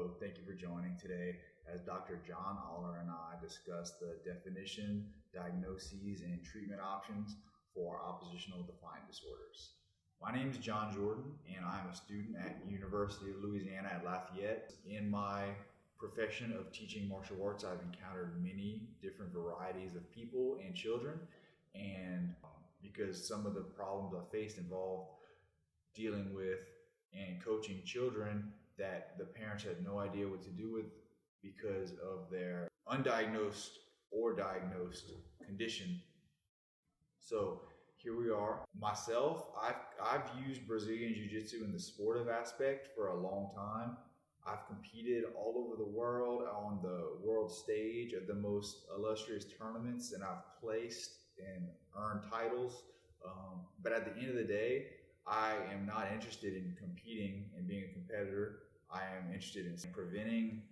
Hello, thank you for joining today as Dr. John Aller and I discuss the definition, diagnoses, and treatment options for oppositional defiant disorders. My name is John Jordan, and I'm a student at University of Louisiana at Lafayette. In my profession of teaching martial arts, I've encountered many different varieties of people and children, and because some of the problems I faced involved dealing with and coaching children that the parents had no idea what to do with because of their undiagnosed or diagnosed condition. So here we are. Myself, I've used Brazilian Jiu-Jitsu in the sportive aspect for a long time. I've competed all over the world on the world stage at the most illustrious tournaments, and I've placed and earned titles. But at the end of the day, I am not interested in competing and being a competitor. I am interested in preventing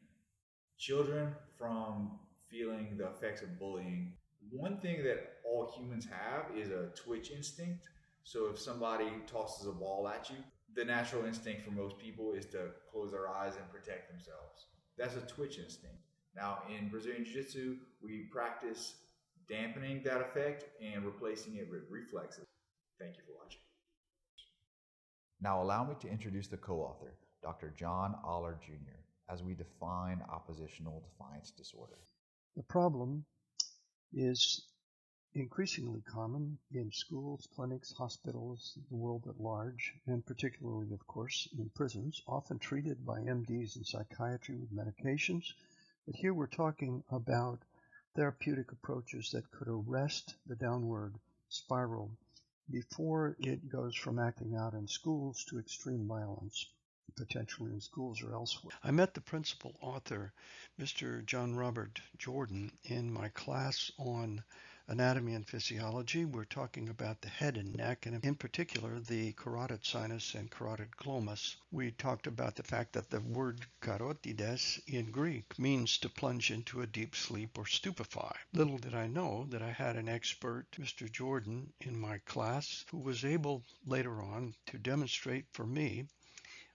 children from feeling the effects of bullying. One thing that all humans have is a twitch instinct. So if somebody tosses a ball at you, the natural instinct for most people is to close their eyes and protect themselves. That's a twitch instinct. Now in Brazilian Jiu-Jitsu, we practice dampening that effect and replacing it with reflexes. Thank you for watching. Now allow me to introduce the co-author, Dr. John Aller Jr., as we define oppositional defiance disorder. The problem is increasingly common in schools, clinics, hospitals, the world at large, and particularly, of course, in prisons, often treated by MDs in psychiatry with medications. But here we're talking about therapeutic approaches that could arrest the downward spiral before it goes from acting out in schools to extreme violence, potentially in schools or elsewhere. I met the principal author, Mr. John Robert Jordan, in my class on anatomy and physiology. We're talking about the head and neck, and in particular the carotid sinus and carotid glomus. We talked about the fact that the word karotides in Greek means to plunge into a deep sleep or stupefy. Little did I know that I had an expert, Mr. Jordan, in my class who was able later on to demonstrate for me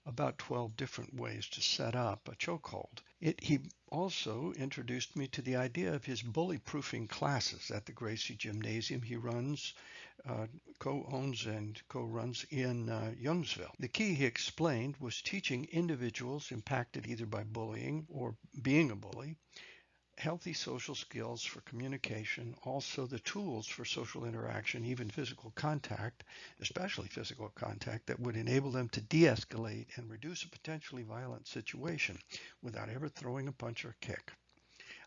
about 12 different ways to set up a chokehold. He also introduced me to the idea of his bully-proofing classes at the Gracie Gymnasium. He runs, co-owns and co-runs in Youngsville. The key, he explained, was teaching individuals impacted either by bullying or being a bully healthy social skills for communication, also the tools for social interaction, even physical contact, especially physical contact, that would enable them to de-escalate and reduce a potentially violent situation without ever throwing a punch or kick.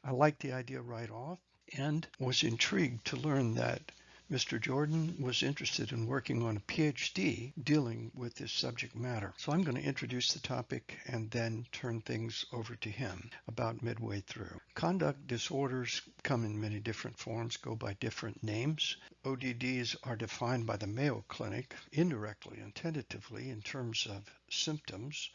I liked the idea right off and was intrigued to learn that Mr. Jordan was interested in working on a PhD dealing with this subject matter. So I'm going to introduce the topic and then turn things over to him about midway through. Conduct disorders come in many different forms, go by different names. ODDs are defined by the Mayo Clinic indirectly and tentatively in terms of symptoms.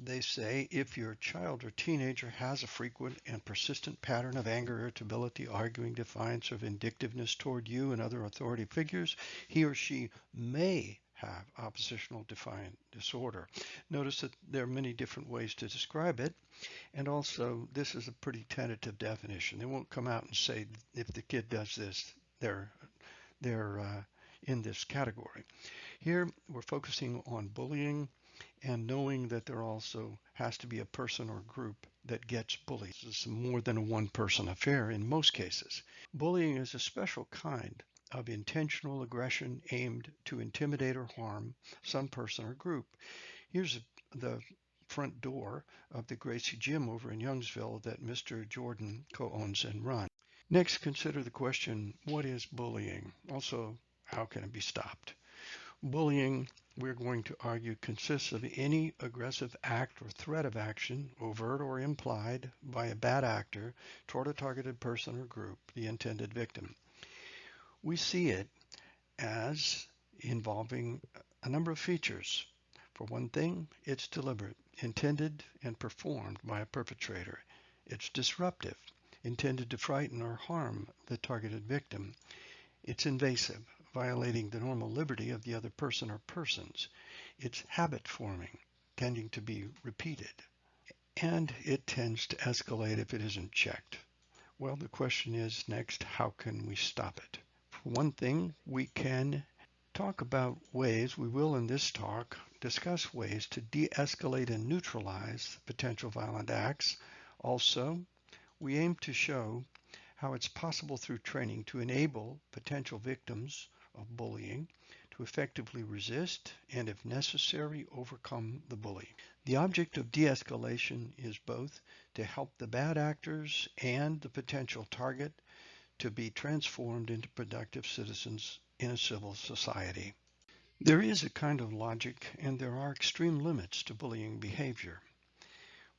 They say if your child or teenager has a frequent and persistent pattern of anger, irritability, arguing, defiance, or vindictiveness toward you and other authority figures, he or she may have oppositional defiant disorder. Notice that there are many different ways to describe it, and also this is a pretty tentative definition. They won't come out and say if the kid does this, they're in this category. Here we're focusing on bullying, and knowing that there also has to be a person or group that gets bullied. This is more than a one-person affair in most cases. Bullying is a special kind of intentional aggression aimed to intimidate or harm some person or group. Here's the front door of the Gracie Gym over in Youngsville that Mr. Jordan co-owns and runs. Next, consider the question, what is bullying? Also, how can it be stopped? Bullying, we're going to argue, consists of any aggressive act or threat of action, overt or implied, by a bad actor toward a targeted person or group, the intended victim. We see it as involving a number of features. For one thing, it's deliberate, intended and performed by a perpetrator. It's disruptive, intended to frighten or harm the targeted victim. It's invasive, violating the normal liberty of the other person or persons. It's habit forming, tending to be repeated. and it tends to escalate if it isn't checked. Well, the question is next, how can we stop it? For one thing, we can talk about ways, we will in this talk, discuss ways to de-escalate and neutralize potential violent acts. Also, we aim to show how it's possible through training to enable potential victims of bullying to effectively resist and, if necessary, overcome the bully. The object of de-escalation is both to help the bad actors and the potential target to be transformed into productive citizens in a civil society. There is a kind of logic, and there are extreme limits to bullying behavior.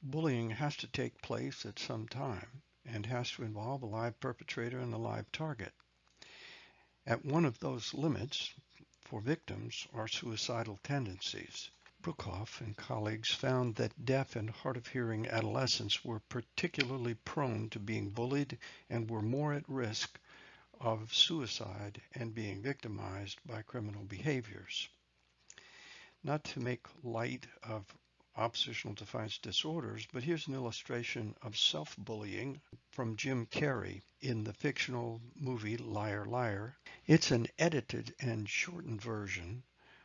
Bullying has to take place at some time and has to involve a live perpetrator and a live target. At one of those limits for victims are suicidal tendencies. Brookhoff and colleagues found that deaf and hard of hearing adolescents were particularly prone to being bullied and were more at risk of suicide and being victimized by criminal behaviors. Not to make light of oppositional defiance disorders, but here's an illustration of self-bullying from Jim Carrey in the fictional movie Liar Liar. It's an edited and shortened version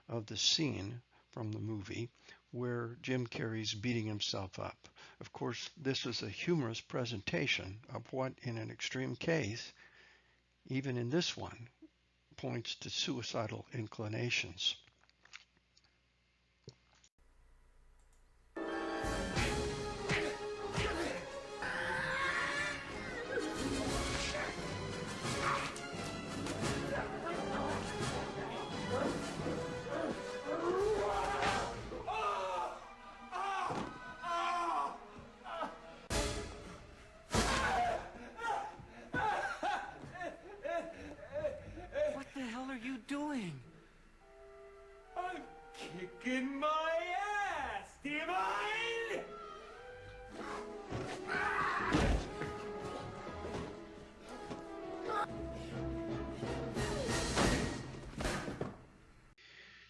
of the scene from the movie where Jim Carrey's beating himself up. Of course, this is a humorous presentation of what, in an extreme case, even in this one, points to suicidal inclinations. I'm kicking my ass, do you mind?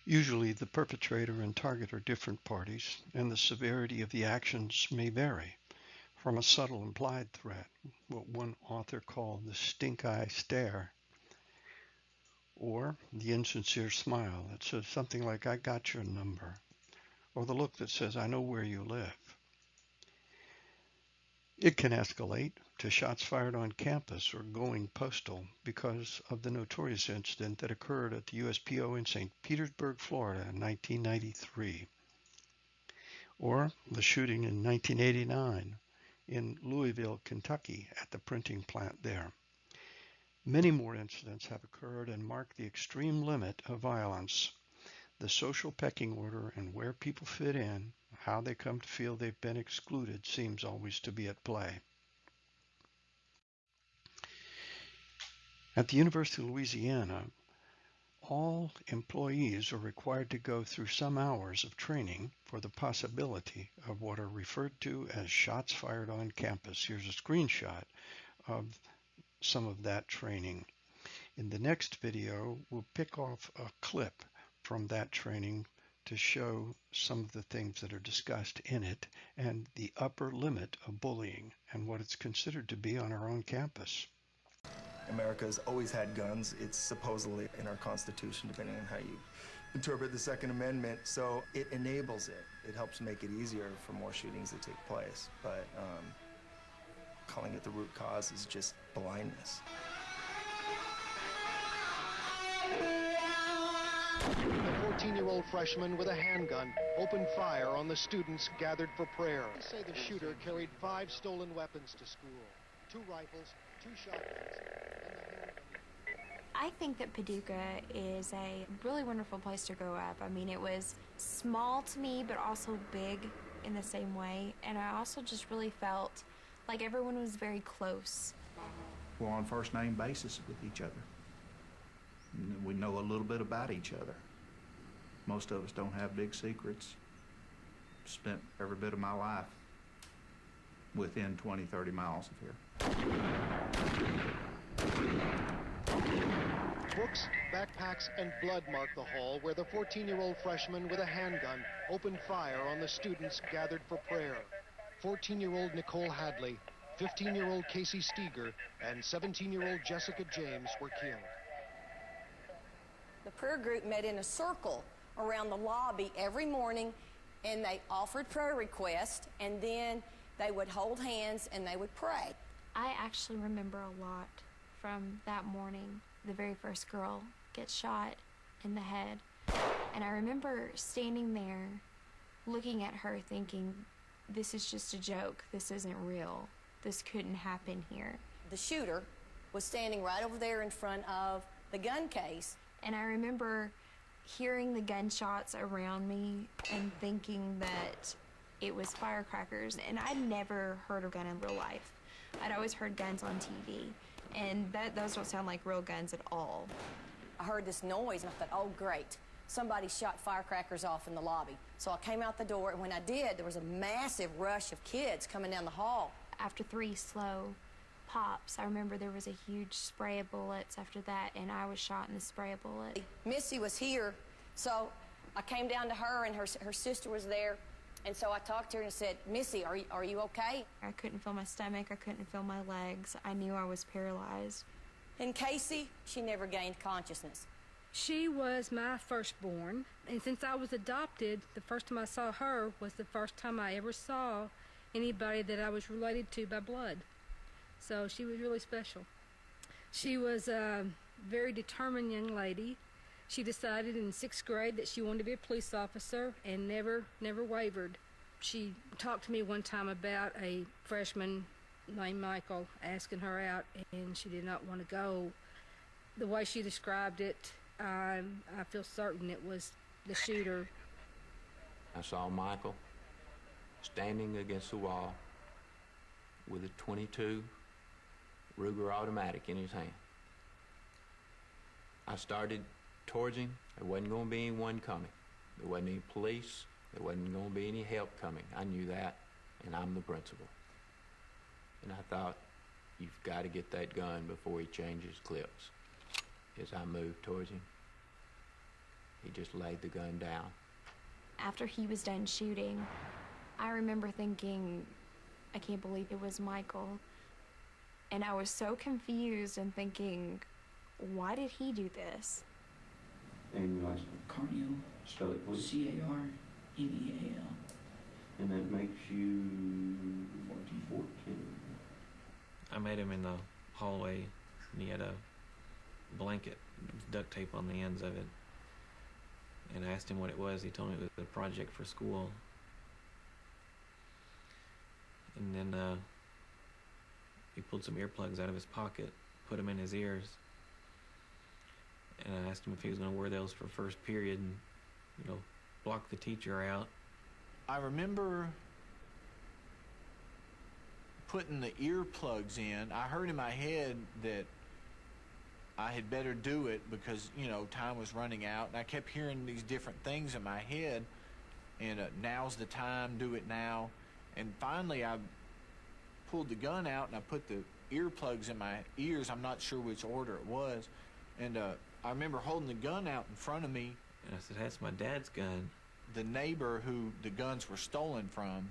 Usually the perpetrator and target are different parties, and the severity of the actions may vary, from a subtle implied threat, what one author called the stink-eye stare, or the insincere smile that says something like, "I got your number," or the look that says, "I know where you live." It can escalate to shots fired on campus or going postal because of the notorious incident that occurred at the USPO in St. Petersburg, Florida in 1993, or the shooting in 1989 in Louisville, Kentucky at the printing plant there. Many more incidents have occurred and mark the extreme limit of violence. The social pecking order and where people fit in, how they come to feel they've been excluded, seems always to be at play. At the University of Louisiana, all employees are required to go through some hours of training for the possibility of what are referred to as shots fired on campus. Here's a screenshot of some of that training. In the next video, we'll pick off a clip from that training to show some of the things that are discussed in it and the upper limit of bullying and what it's considered to be on our own campus. America's always had guns. It's supposedly in our Constitution, depending on how you interpret the Second Amendment, so it enables it. It helps make it easier for more shootings to take place, but calling it the root cause is just blindness. A 14-year-old freshman with a handgun opened fire on the students gathered for prayer. They say the shooter carried 5 stolen weapons to school, 2 rifles, 2 shotguns. I think that Paducah is a really wonderful place to grow up. I mean, it was small to me, but also big in the same way. And I also just really felt like everyone was very close. We're on first name basis with each other. We know a little bit about each other. Most of us don't have big secrets. Spent every bit of my life within 20, 30 miles of here. Books, backpacks, and blood mark the hall where the 14-year-old freshman with a handgun opened fire on the students gathered for prayer. 14-year-old Nicole Hadley, 15-year-old Casey Steger, and 17-year-old Jessica James were killed. The prayer group met in a circle around the lobby every morning, and they offered prayer requests, and then they would hold hands and they would pray. I actually remember a lot from that morning. The very first girl gets shot in the head, and I remember standing there looking at her thinking, this is just a joke, this isn't real, this couldn't happen here. The shooter was standing right over there in front of the gun case. And I remember hearing the gunshots around me and thinking that it was firecrackers. And I'd never heard a gun in real life. I'd always heard guns on TV, and those don't sound like real guns at all. I heard this noise and I thought, oh great, somebody shot firecrackers off in the lobby. So I came out the door, and when I did, there was a massive rush of kids coming down the hall. After 3 slow pops, I remember there was a huge spray of bullets after that, and I was shot in the spray of bullet. Missy was here, so I came down to her, and her sister was there, and so I talked to her and said, Missy, are you okay? I couldn't feel my stomach, I couldn't feel my legs. I knew I was paralyzed. And Casey, she never gained consciousness. She was my firstborn, and since I was adopted, the first time I saw her was the first time I ever saw anybody that I was related to by blood. So she was really special. She was a very determined young lady. She decided in 6th grade that she wanted to be a police officer and never wavered. She talked to me one time about a freshman named Michael asking her out, and she did not want to go. The way she described it, I feel certain it was the shooter. I saw Michael standing against the wall with a .22 Ruger automatic in his hand. I started towards him. There wasn't going to be anyone coming. There wasn't any police. There wasn't going to be any help coming. I knew that, and I'm the principal. And I thought, you've got to get that gun before he changes clips. As I moved towards him, he just laid the gun down. After he was done shooting, I remember thinking, I can't believe it was Michael. And I was so confused and thinking, why did he do this? And like Carneo. Spell it, please. C-A-R-N-E-A-L. And that makes you 14. I met him in the hallway, and he had a blanket, duct tape on the ends of it. And I asked him what it was. He told me it was a project for school. And then he pulled some earplugs out of his pocket, put them in his ears. And I asked him if he was going to wear those for first period and, block the teacher out. I remember putting the earplugs in. I heard in my head that I had better do it because, time was running out. And I kept hearing these different things in my head. And now's the time, do it now. And finally I pulled the gun out and I put the earplugs in my ears. I'm not sure which order it was. And I remember holding the gun out in front of me. And I said, that's my dad's gun. The neighbor who the guns were stolen from,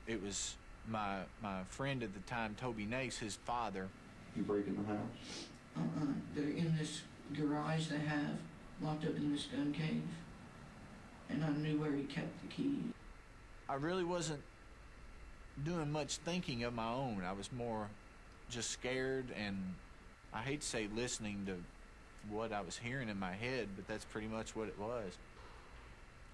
it was my friend at the time, Toby Nace, his father. You break in the house? They're in this garage they have, locked up in this gun cave. And I knew where he kept the keys. I really wasn't doing much thinking of my own. I was more just scared, and I hate to say listening to what I was hearing in my head, but that's pretty much what it was.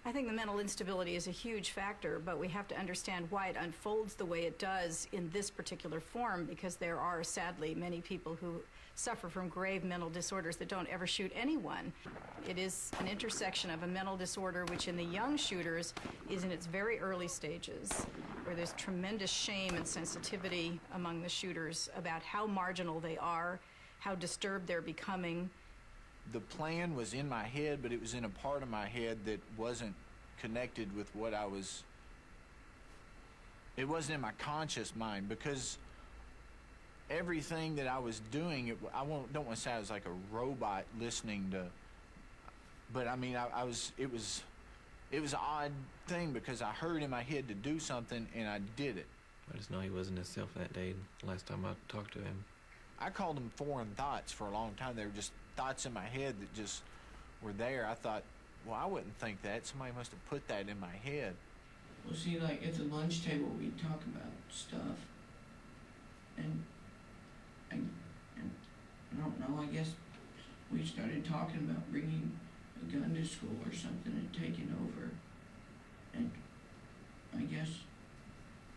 I think the mental instability is a huge factor, but we have to understand why it unfolds the way it does in this particular form, because there are, sadly, many people who suffer from grave mental disorders that don't ever shoot anyone. It is an intersection of a mental disorder which in the young shooters is in its very early stages, where there's tremendous shame and sensitivity among the shooters about how marginal they are, how disturbed they're becoming. The plan was in my head, but it was in a part of my head that wasn't connected with what I was... It wasn't in my conscious mind, because everything that I was doing, don't want to say I was like a robot listening to... But I mean, it was It was an odd thing because I heard in my head to do something and I did it. I just know he wasn't himself that day, last time I talked to him. I called them foreign thoughts for a long time. They were just thoughts in my head that just were there. I thought, well, I wouldn't think that. Somebody must have put that in my head. Well, see, like at the lunch table, we'd talk about stuff. And I don't know, I guess we started talking about bringing a gun to school or something and taking over. And I guess.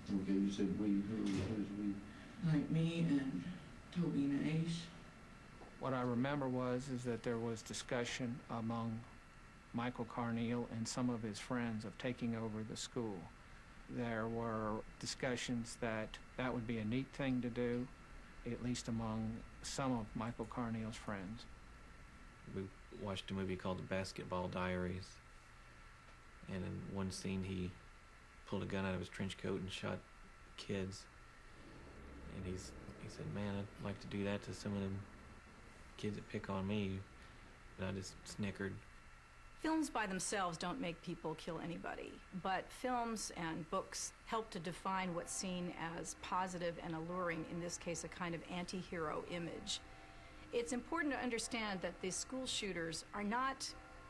Okay, you said we, who is we? Like me and Toby and Ace. What I remember is that there was discussion among Michael Carneal and some of his friends of taking over the school. There were discussions that would be a neat thing to do, at least among some of Michael Carneal's friends. We watched a movie called The Basketball Diaries, and in one scene he pulled a gun out of his trench coat and shot kids. And he said, man, I'd like to do that to some of them kids that pick on me. And I just snickered. Films by themselves don't make people kill anybody, but films and books help to define what's seen as positive and alluring, in this case a kind of anti-hero image. It's important to understand that the school shooters are not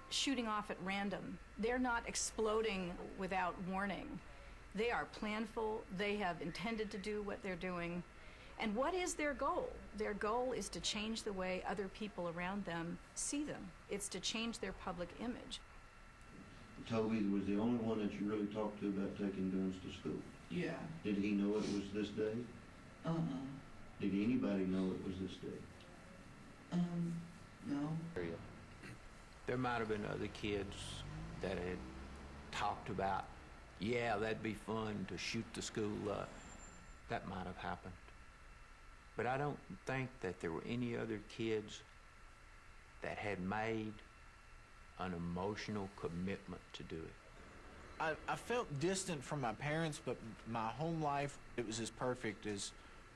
shooting off at random. They're not exploding without warning. They are planful, they have intended to do what they're doing. And what is their goal? Their goal is to change the way other people around them see them. It's to change their public image. Toby was the only one that you really talked to about taking guns to school. Yeah. Did he know it was this day? Did anybody know it was this day? No. There might have been other kids that had talked about, yeah, that'd be fun to shoot the school up. That might have happened. But I don't think that there were any other kids that had made an emotional commitment to do it. I felt distant from my parents, but my home life, it was as perfect as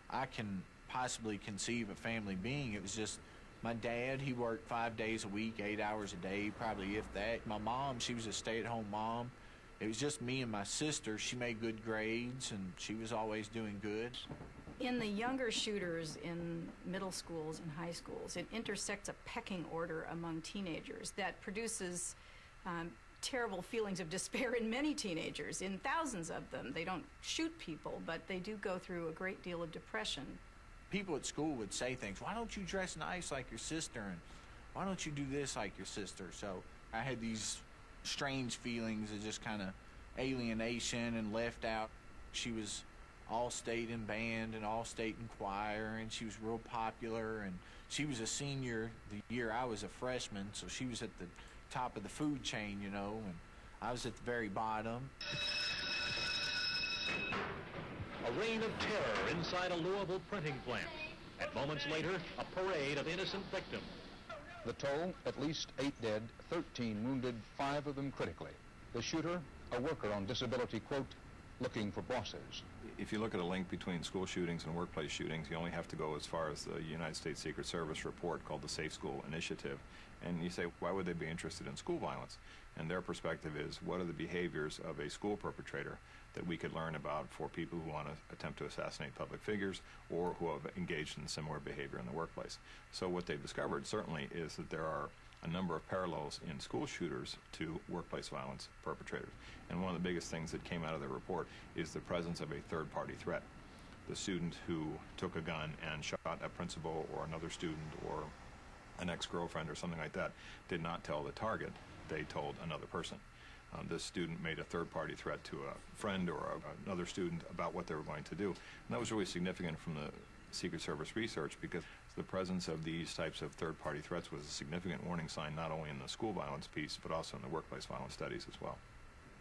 I can possibly conceive a family being. It was just my dad, he worked 5 days a week, 8 hours a day, probably if that. My mom, she was a stay-at-home mom. It was just me and my sister. She made good grades, and she was always doing good. In the younger shooters in middle schools and high schools, it intersects a pecking order among teenagers that produces terrible feelings of despair in many teenagers, in thousands of them. They don't shoot people, but they do go through a great deal of depression. People at school would say things, why don't you dress nice like your sister, and why don't you do this like your sister? So I had these strange feelings of just kind of alienation and left out. She was all-state in band and all-state in choir, and she was real popular, and she was a senior the year I was a freshman, so she was at the top of the food chain, you know, and I was at the very bottom. A reign of terror inside a Louisville printing plant. And moments later, a parade of innocent victims. The toll, at least 8 dead, 13 wounded, 5 of them critically. The shooter, a worker on disability, quote, looking for bosses. If you look at a link between school shootings and workplace shootings, you only have to go as far as the United States Secret Service report called the Safe School Initiative. And you say, why would they be interested in school violence? And their perspective is, what are the behaviors of a school perpetrator that we could learn about for people who want to attempt to assassinate public figures or who have engaged in similar behavior in the workplace? So what they've discovered certainly is that there are a number of parallels in school shooters to workplace violence perpetrators. And one of the biggest things that came out of the report is the presence of a third-party threat. The student who took a gun and shot a principal or another student or an ex-girlfriend or something like that did not tell the target, they told another person. This student made a third-party threat to a friend or another student about what they were going to do. And that was really significant from the Secret Service research, because the presence of these types of third-party threats was a significant warning sign not only in the school violence piece but also in the workplace violence studies as well.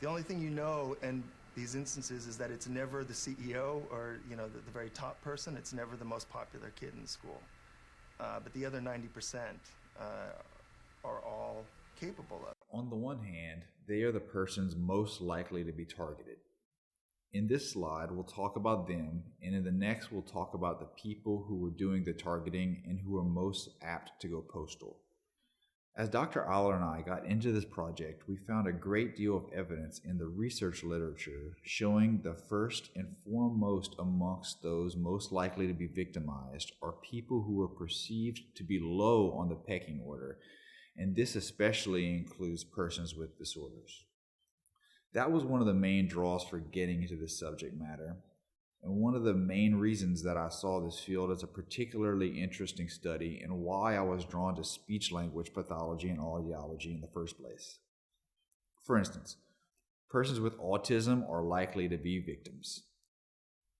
The only thing you know in these instances is that it's never the CEO or the very top person. It's never the most popular kid in the school. But the other 90% are all capable of it. On the one hand, they are the persons most likely to be targeted. In this slide, we'll talk about them, and in the next, we'll talk about the people who were doing the targeting and who are most apt to go postal. As Dr. Aller and I got into this project, we found a great deal of evidence in the research literature showing the first and foremost amongst those most likely to be victimized are people who are perceived to be low on the pecking order, and this especially includes persons with disorders. That was one of the main draws for getting into this subject matter, and one of the main reasons that I saw this field as a particularly interesting study and why I was drawn to speech-language pathology and audiology in the first place. For instance, persons with autism are likely to be victims.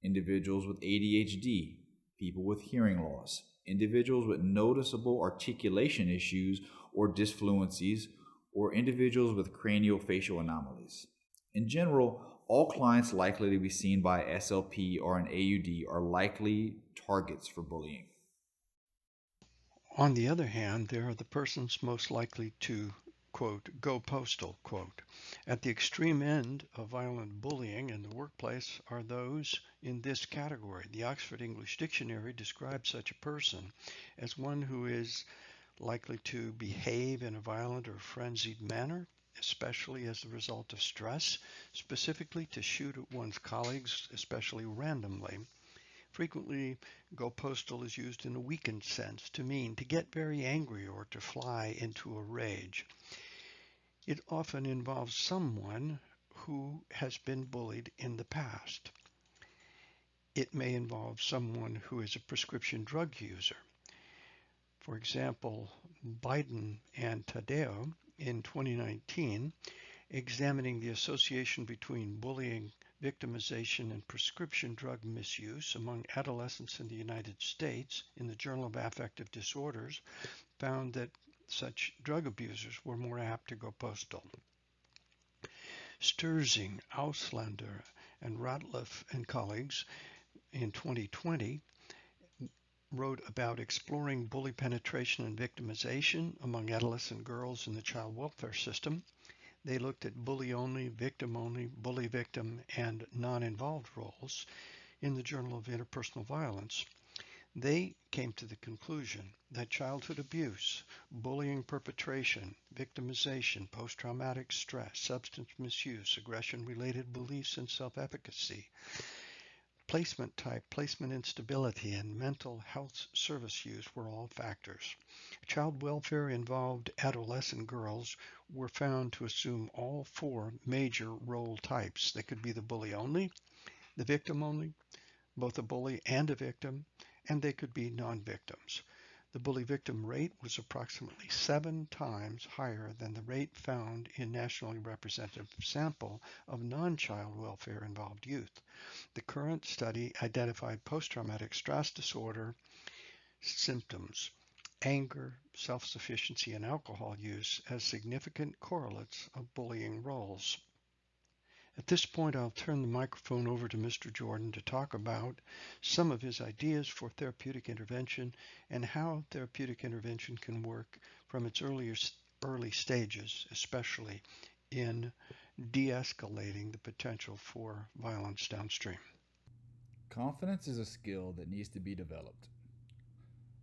Individuals with ADHD, people with hearing loss, individuals with noticeable articulation issues or disfluencies, or individuals with craniofacial anomalies. In general, all clients likely to be seen by SLP or an AUD are likely targets for bullying. On the other hand, there are the persons most likely to, quote, go postal, quote. At the extreme end of violent bullying in the workplace are those in this category. The Oxford English Dictionary describes such a person as one who is likely to behave in a violent or frenzied manner, especially as a result of stress, specifically to shoot at one's colleagues, especially randomly. Frequently, go postal is used in a weakened sense to mean to get very angry or to fly into a rage. It often involves someone who has been bullied in the past. It may involve someone who is a prescription drug user. For example, Biden and Tadeo in 2019, examining the association between bullying, victimization, and prescription drug misuse among adolescents in the United States in the Journal of Affective Disorders, found that such drug abusers were more apt to go postal. Sturzing, Auslander, and Ratliff and colleagues in 2020 wrote about exploring bully penetration and victimization among adolescent girls in the child welfare system. They looked at bully-only, victim-only, bully-victim, and non-involved roles in the Journal of Interpersonal Violence. They came to the conclusion that childhood abuse, bullying perpetration, victimization, post-traumatic stress, substance misuse, aggression-related beliefs, and self-efficacy, placement type, placement instability, and mental health service use were all factors. Child welfare involved adolescent girls were found to assume all four major role types. They could be the bully only, the victim only, both a bully and a victim, and they could be non-victims. The bully victim rate was approximately 7 times higher than the rate found in nationally representative sample of non-child welfare involved youth. The current study identified post-traumatic stress disorder symptoms, anger, self-sufficiency, and alcohol use as significant correlates of bullying roles. At this point, I'll turn the microphone over to Mr. Jordan to talk about some of his ideas for therapeutic intervention and how therapeutic intervention can work from its early stages, especially in de-escalating the potential for violence downstream. Confidence is a skill that needs to be developed.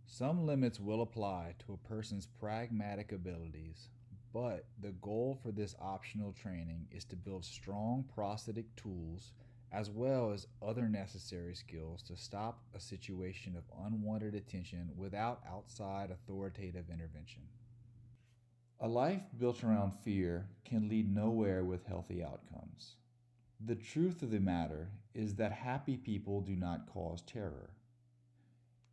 Some limits will apply to a person's pragmatic abilities, but the goal for this optional training is to build strong prosthetic tools as well as other necessary skills to stop a situation of unwanted attention without outside authoritative intervention. A life built around fear can lead nowhere with healthy outcomes. The truth of the matter is that happy people do not cause terror.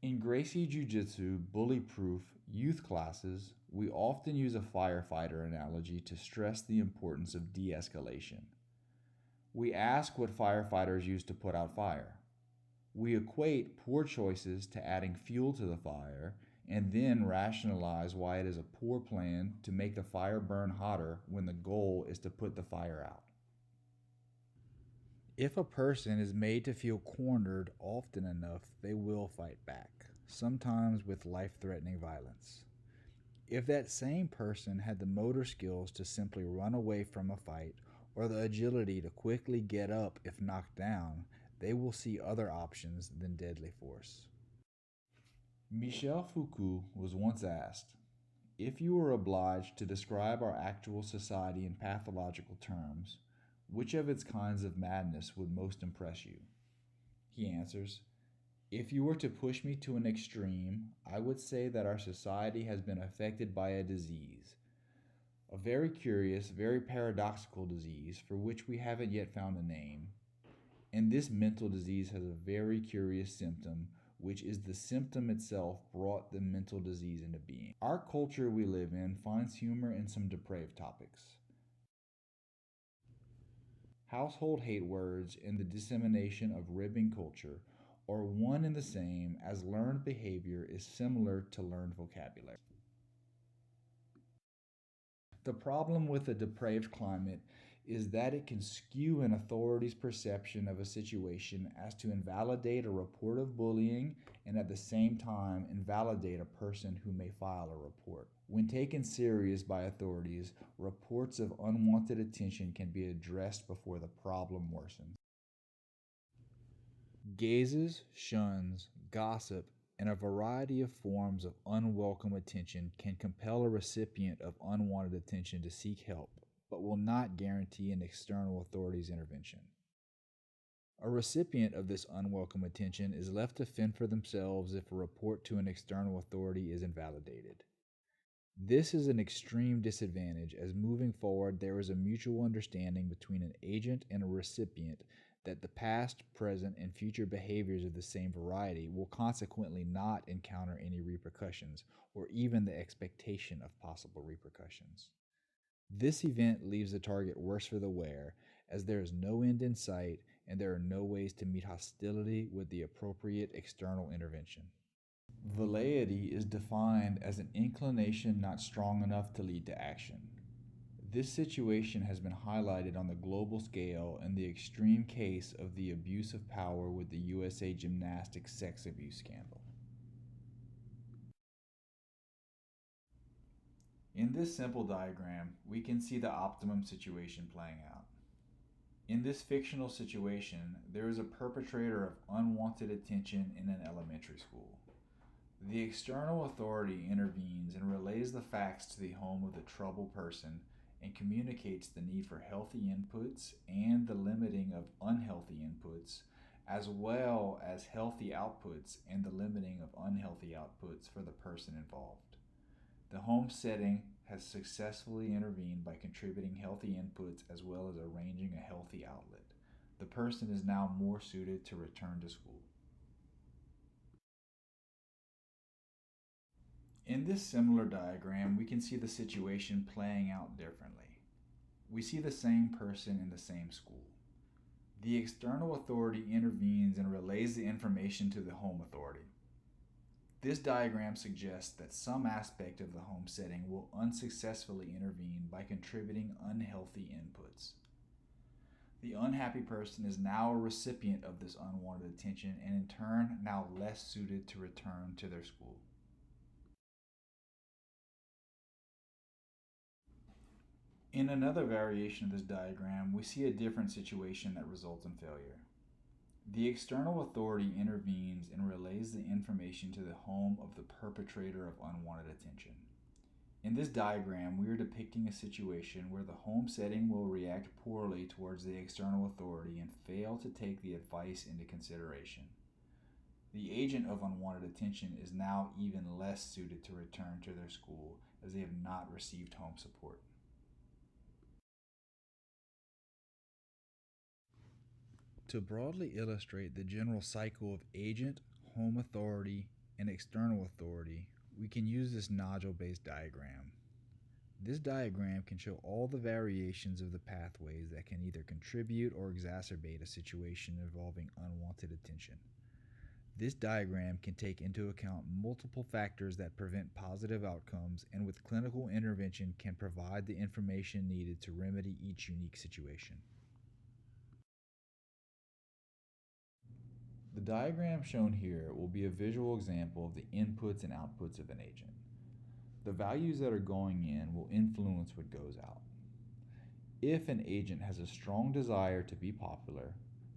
In Gracie Jiu-Jitsu bully-proof youth classes, we often use a firefighter analogy to stress the importance of de-escalation. We ask what firefighters use to put out fire. We equate poor choices to adding fuel to the fire and then rationalize why it is a poor plan to make the fire burn hotter when the goal is to put the fire out. If a person is made to feel cornered often enough, they will fight back, sometimes with life-threatening violence. If that same person had the motor skills to simply run away from a fight or the agility to quickly get up if knocked down, they will see other options than deadly force. Michel Foucault was once asked, if you were obliged to describe our actual society in pathological terms, which of its kinds of madness would most impress you? He answers, if you were to push me to an extreme, I would say that our society has been affected by a disease. A very curious, very paradoxical disease for which we haven't yet found a name. And this mental disease has a very curious symptom, which is the symptom itself brought the mental disease into being. Our culture we live in finds humor in some depraved topics. Household hate words and the dissemination of ribbing culture are one and the same, as learned behavior is similar to learned vocabulary. The problem with a depraved climate is that it can skew an authority's perception of a situation as to invalidate a report of bullying and at the same time invalidate a person who may file a report. When taken serious by authorities, reports of unwanted attention can be addressed before the problem worsens. Gazes, shuns, gossip, and a variety of forms of unwelcome attention can compel a recipient of unwanted attention to seek help, but will not guarantee an external authority's intervention. A recipient of this unwelcome attention is left to fend for themselves if a report to an external authority is invalidated. This is an extreme disadvantage, as moving forward there is a mutual understanding between an agent and a recipient that the past, present, and future behaviors of the same variety will consequently not encounter any repercussions, or even the expectation of possible repercussions. This event leaves the target worse for the wearer, as there is no end in sight and there are no ways to meet hostility with the appropriate external intervention. Velleity is defined as an inclination not strong enough to lead to action. This situation has been highlighted on the global scale in the extreme case of the abuse of power with the USA Gymnastics sex abuse scandal. In this simple diagram, we can see the optimum situation playing out. In this fictional situation, there is a perpetrator of unwanted attention in an elementary school. The external authority intervenes and relays the facts to the home of the troubled person and communicates the need for healthy inputs and the limiting of unhealthy inputs, as well as healthy outputs and the limiting of unhealthy outputs for the person involved. The home setting has successfully intervened by contributing healthy inputs as well as arranging a healthy outlet. The person is now more suited to return to school. In this similar diagram, we can see the situation playing out differently. We see the same person in the same school. The external authority intervenes and relays the information to the home authority. This diagram suggests that some aspect of the home setting will unsuccessfully intervene by contributing unhealthy inputs. The unhappy person is now a recipient of this unwanted attention and in turn now less suited to return to their school. In another variation of this diagram, we see a different situation that results in failure. The external authority intervenes and relays the information to the home of the perpetrator of unwanted attention. In this diagram, we are depicting a situation where the home setting will react poorly towards the external authority and fail to take the advice into consideration. The agent of unwanted attention is now even less suited to return to their school as they have not received home support. To broadly illustrate the general cycle of agent, home authority, and external authority, we can use this nodule-based diagram. This diagram can show all the variations of the pathways that can either contribute or exacerbate a situation involving unwanted attention. This diagram can take into account multiple factors that prevent positive outcomes and with clinical intervention can provide the information needed to remedy each unique situation. The diagram shown here will be a visual example of the inputs and outputs of an agent. The values that are going in will influence what goes out. If an agent has a strong desire to be popular,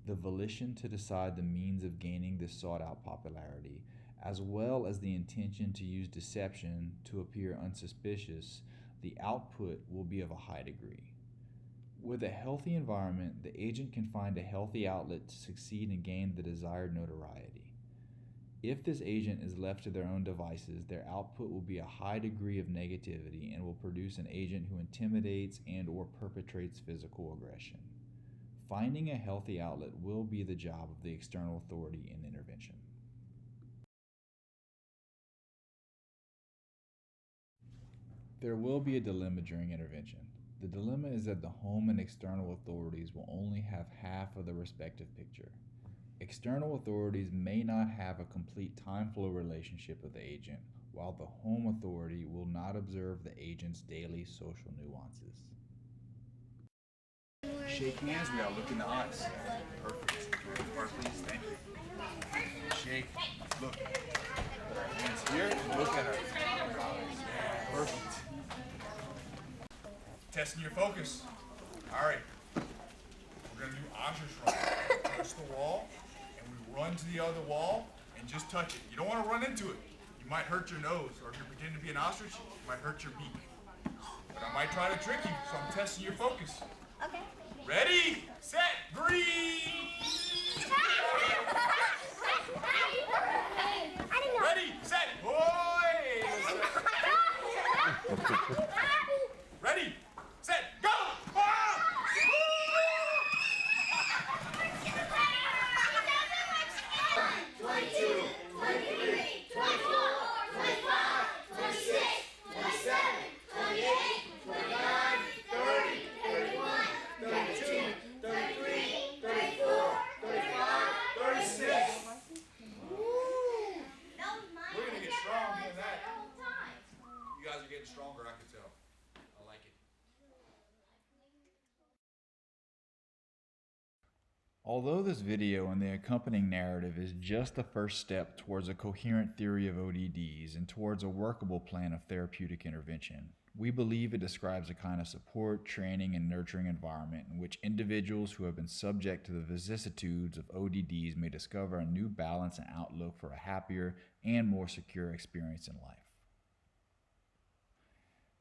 the volition to decide the means of gaining this sought-out popularity, as well as the intention to use deception to appear unsuspicious, the output will be of a high degree. With a healthy environment, the agent can find a healthy outlet to succeed and gain the desired notoriety. If this agent is left to their own devices, their output will be a high degree of negativity and will produce an agent who intimidates and/or perpetrates physical aggression. Finding a healthy outlet will be the job of the external authority in intervention. There will be a dilemma during intervention. The dilemma is that the home and external authorities will only have half of the respective picture. External authorities may not have a complete time flow relationship with the agent, while the home authority will not observe the agent's daily social nuances. Shake hands, we gotta look in the eyes. Perfect. Part, please, thank you. Shake, look. Hands here, look at her. Perfect. Testing your focus. All right. We're gonna do ostrich run. Touch the wall, and we run to the other wall, and just touch it. You don't wanna run into it. You might hurt your nose, or if you're pretending to be an ostrich, you might hurt your beak. But I might try to trick you, so I'm testing your focus. Okay. Ready, set, breathe! Ready, set, boy! Ready, set, go! Ah! 22, 23, 24, 25, 26, 27, 28, 29, 30, 31, 32, 33, 34, 35, 36. We're gonna get strong doing that. You guys are getting stronger, I can tell. I like it. Although this video and the accompanying narrative is just the first step towards a coherent theory of ODDs and towards a workable plan of therapeutic intervention, we believe it describes a kind of support, training, and nurturing environment in which individuals who have been subject to the vicissitudes of ODDs may discover a new balance and outlook for a happier and more secure experience in life.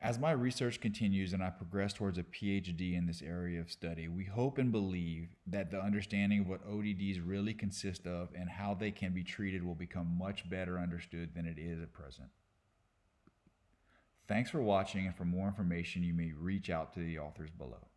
As my research continues and I progress towards a PhD in this area of study, we hope and believe that the understanding of what ODDs really consist of and how they can be treated will become much better understood than it is at present. Thanks for watching, and for more information you may reach out to the authors below.